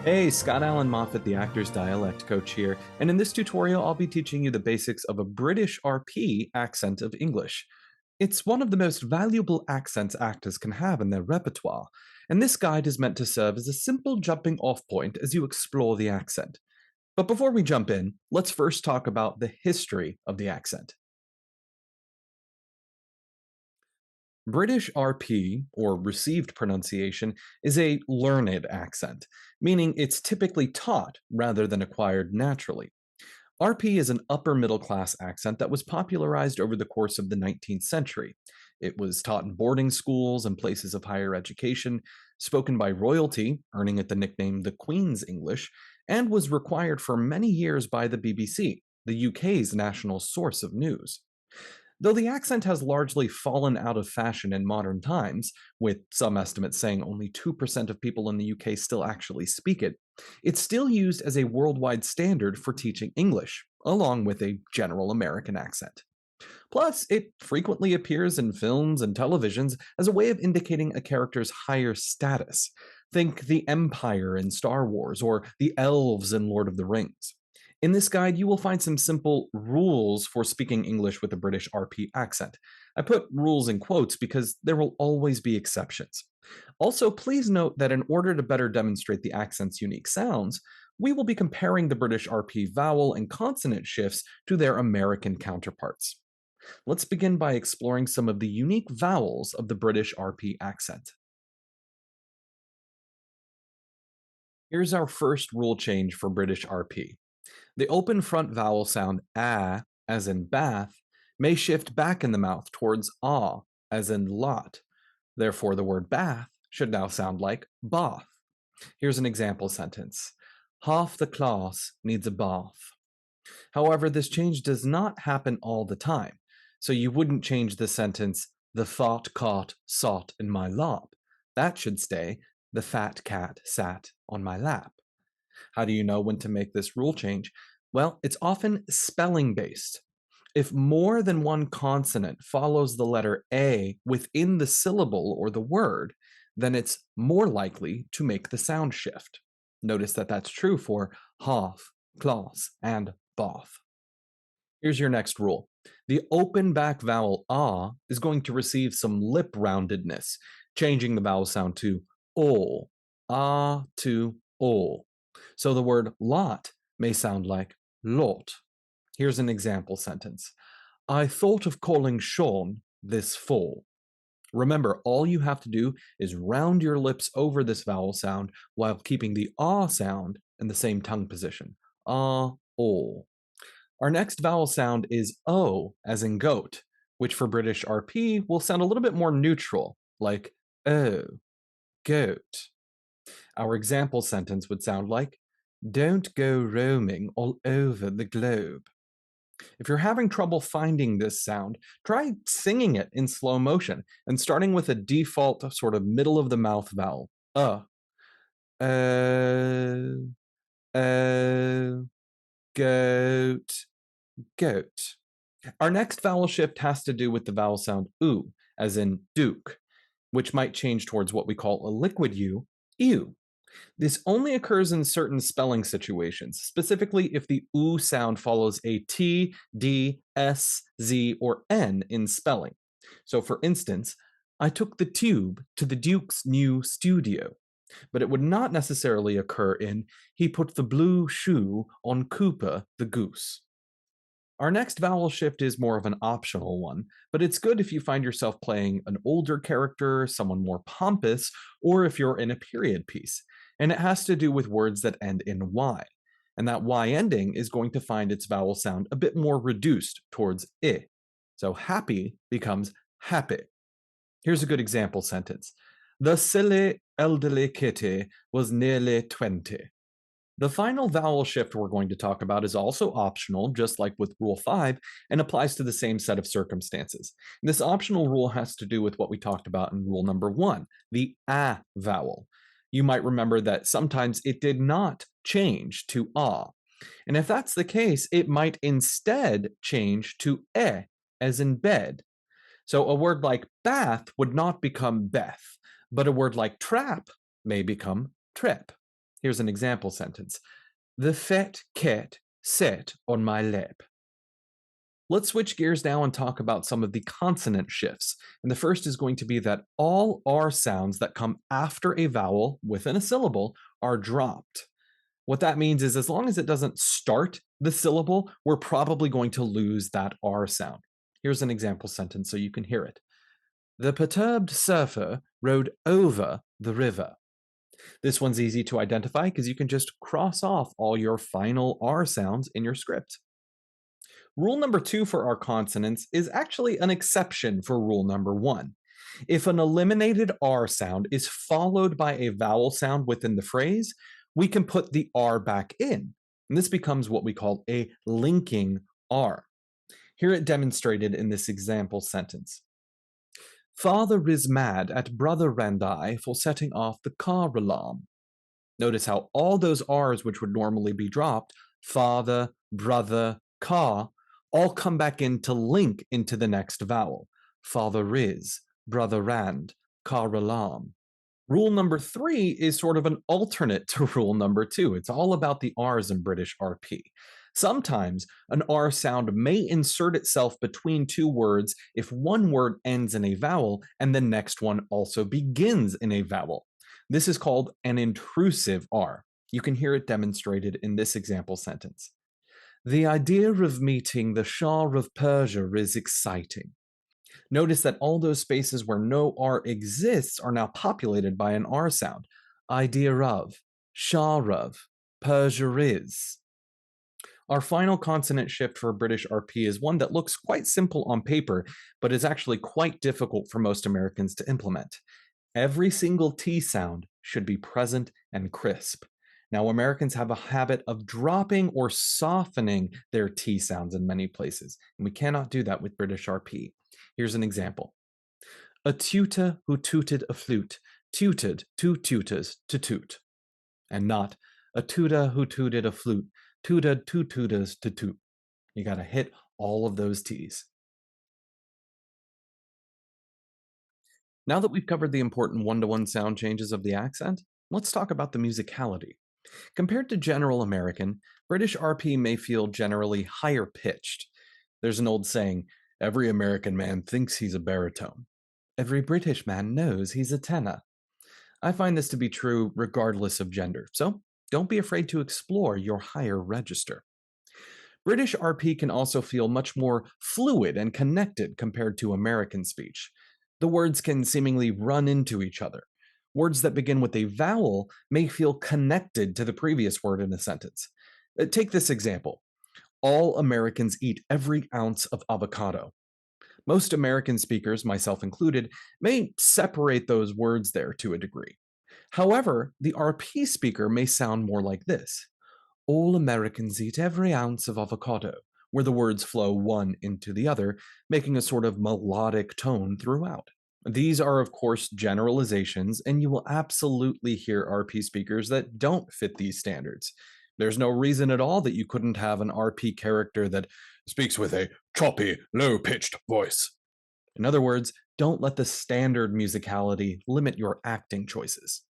Hey, Scott Allen Moffat, the actor's dialect coach here, and in this tutorial I'll be teaching you the basics of a British RP accent of English. It's one of the most valuable accents actors can have in their repertoire, and this guide is meant to serve as a simple jumping off point as you explore the accent. But before we jump in, let's first talk about the history of the accent. British RP, or received pronunciation, is a learned accent, meaning it's typically taught rather than acquired naturally. RP is an upper middle class accent that was popularized over the course of the 19th century. It was taught in boarding schools and places of higher education, spoken by royalty, earning it the nickname the Queen's English, and was required for many years by the BBC, the UK's national source of news. Though the accent has largely fallen out of fashion in modern times, with some estimates saying only 2% of people in the UK still actually speak it, it's still used as a worldwide standard for teaching English, along with a general American accent. Plus, it frequently appears in films and televisions as a way of indicating a character's higher status. Think the Empire in Star Wars or the elves in Lord of the Rings. In this guide, you will find some simple rules for speaking English with a British RP accent. I put rules in quotes because there will always be exceptions. Also, please note that in order to better demonstrate the accent's unique sounds, we will be comparing the British RP vowel and consonant shifts to their American counterparts. Let's begin by exploring some of the unique vowels of the British RP accent. Here's our first rule change for British RP. The open front vowel sound ah, as in bath, may shift back in the mouth towards ah, as in lot. Therefore, the word bath should now sound like bath. Here's an example sentence. Half the class needs a bath. However, this change does not happen all the time, so you wouldn't change the sentence, the fat cat sat in my lap. That should stay, the fat cat sat on my lap. How do you know when to make this rule change? Well, it's often spelling based. If more than one consonant follows the letter A within the syllable or the word, then it's more likely to make the sound shift. Notice that that's true for half, class, and bath. Here's your next rule. The open back vowel ah is going to receive some lip roundedness, changing the vowel sound to o, ah to o. So the word lot may sound like lot. Here's an example sentence. I thought of calling Sean this fall. Remember, all you have to do is round your lips over this vowel sound while keeping the ah sound in the same tongue position. Ah, o. Our next vowel sound is O, as in goat, which for British RP will sound a little bit more neutral, like oh, goat. Our example sentence would sound like, don't go roaming all over the globe. If you're having trouble finding this sound, try singing it in slow motion and starting with a default sort of middle of the mouth vowel. Oh, oh, goat, goat. Our next vowel shift has to do with the vowel sound oo, as in duke, which might change towards what we call a liquid u, ew. This only occurs in certain spelling situations, specifically if the oo sound follows a T, D, S, Z, or N in spelling. So, for instance, I took the tube to the Duke's new studio, but it would not necessarily occur in he put the blue shoe on Cooper the goose. Our next vowel shift is more of an optional one, but it's good if you find yourself playing an older character, someone more pompous, or if you're in a period piece. And it has to do with words that end in Y. And that Y ending is going to find its vowel sound a bit more reduced towards I. So happy becomes happy. Here's a good example sentence. The silly elderly kitty was nearly 20. The final vowel shift we're going to talk about is also optional, just like with Rule 5, and applies to the same set of circumstances. This optional rule has to do with what we talked about in Rule number 1, the A vowel. You might remember that sometimes it did not change to ah. And if that's the case, it might instead change to as in bed. So a word like bath would not become Beth, but a word like trap may become trip. Here's an example sentence. The fat cat sat on my lap. Let's switch gears now and talk about some of the consonant shifts. And the first is going to be that all R sounds that come after a vowel within a syllable are dropped. What that means is as long as it doesn't start the syllable, we're probably going to lose that R sound. Here's an example sentence so you can hear it. The perturbed surfer rode over the river. This one's easy to identify because you can just cross off all your final R sounds in your script. Rule number two for our consonants is actually an exception for rule number one. If an eliminated R sound is followed by a vowel sound within the phrase, we can put the R back in. And this becomes what we call a linking R. Here it demonstrated in this example sentence. Father is mad at brother and I for setting off the car alarm. Notice how all those R's which would normally be dropped, father, brother, car, all come back in to link into the next vowel. Father is, brother and, car alarm. Rule number three is sort of an alternate to rule number two. It's all about the R's in British RP. Sometimes an R sound may insert itself between two words if one word ends in a vowel and the next one also begins in a vowel. This is called an intrusive R. You can hear it demonstrated in this example sentence. The idea of meeting the Shah of Persia is exciting. Notice that all those spaces where no R exists are now populated by an R sound. Idea of, Shah of, Persia is. Our final consonant shift for British RP is one that looks quite simple on paper, but is actually quite difficult for most Americans to implement. Every single T sound should be present and crisp. Now, Americans have a habit of dropping or softening their T sounds in many places, and we cannot do that with British RP. Here's an example. A tutor who tooted a flute tutored two tutors to toot, and not a tutor who tooted a flute tutored two tutors to toot. You got to hit all of those T's. Now that we've covered the important one-to-one sound changes of the accent, let's talk about the musicality. Compared to general American, British RP may feel generally higher pitched. There's an old saying, every American man thinks he's a baritone. Every British man knows he's a tenor. I find this to be true regardless of gender, so don't be afraid to explore your higher register. British RP can also feel much more fluid and connected compared to American speech. The words can seemingly run into each other. Words that begin with a vowel may feel connected to the previous word in a sentence. Take this example. All Americans eat every ounce of avocado. Most American speakers, myself included, may separate those words there to a degree. However, the RP speaker may sound more like this. All Americans eat every ounce of avocado, where the words flow one into the other, making a sort of melodic tone throughout. These are, of course, generalizations, and you will absolutely hear RP speakers that don't fit these standards. There's no reason at all that you couldn't have an RP character that speaks with a choppy, low pitched voice. In other words, don't let the standard musicality limit your acting choices.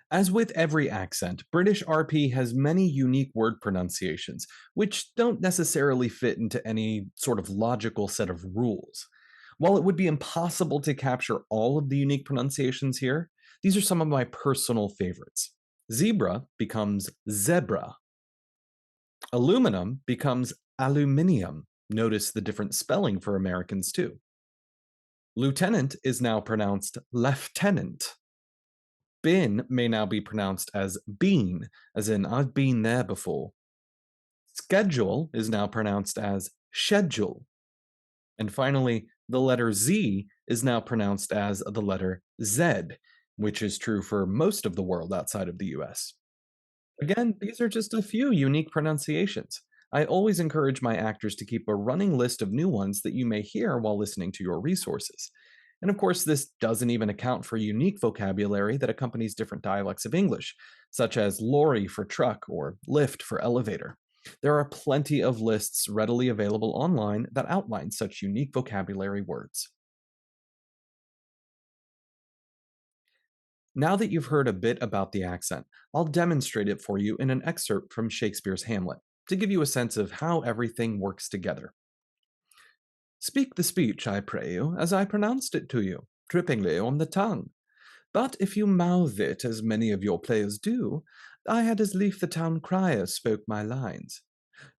As with every accent, British RP has many unique word pronunciations, which don't necessarily fit into any sort of logical set of rules. While it would be impossible to capture all of the unique pronunciations here, these are some of my personal favorites. Zebra becomes zebra. Aluminum becomes aluminium. Notice the different spelling for Americans too. Lieutenant is now pronounced lieutenant. Bin may now be pronounced as bean, as in I've been there before. Schedule is now pronounced as schedule. And finally, the letter Z is now pronounced as the letter Z, which is true for most of the world outside of the US. Again, these are just a few unique pronunciations. I always encourage my actors to keep a running list of new ones that you may hear while listening to your resources. And of course, this doesn't even account for unique vocabulary that accompanies different dialects of English, such as lorry for truck or lift for elevator. There are plenty of lists readily available online that outline such unique vocabulary words. Now that you've heard a bit about the accent, I'll demonstrate it for you in an excerpt from Shakespeare's Hamlet to give you a sense of how everything works together. Speak the speech, I pray you, as I pronounced it to you, trippingly on the tongue. But if you mouth it as many of your players do, I had as lief the town crier spoke my lines.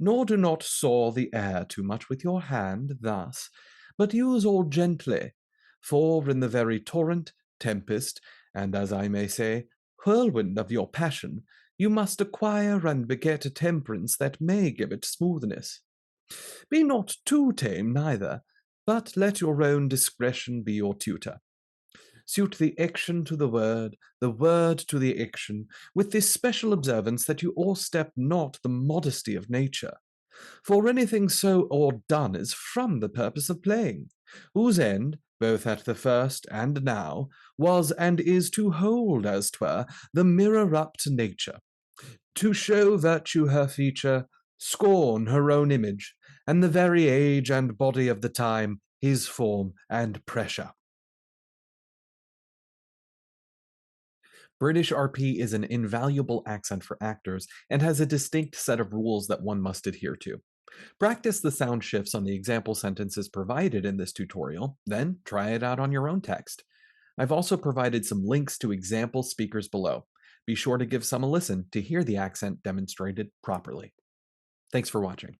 Nor do not soar the air too much with your hand thus, but use all gently, for in the very torrent, tempest, and as I may say, whirlwind of your passion, you must acquire and beget a temperance that may give it smoothness. Be not too tame neither, but let your own discretion be your tutor. Suit the action to the word to the action, with this special observance that you o'erstep not the modesty of nature. For anything so o'erdone is from the purpose of playing, whose end, both at the first and now, was and is to hold, as 'twere, the mirror up to nature, to show virtue her feature, scorn her own image, and the very age and body of the time his form and pressure. British RP is an invaluable accent for actors and has a distinct set of rules that one must adhere to. Practice the sound shifts on the example sentences provided in this tutorial, then try it out on your own text. I've also provided some links to example speakers below. Be sure to give some a listen to hear the accent demonstrated properly. Thanks for watching.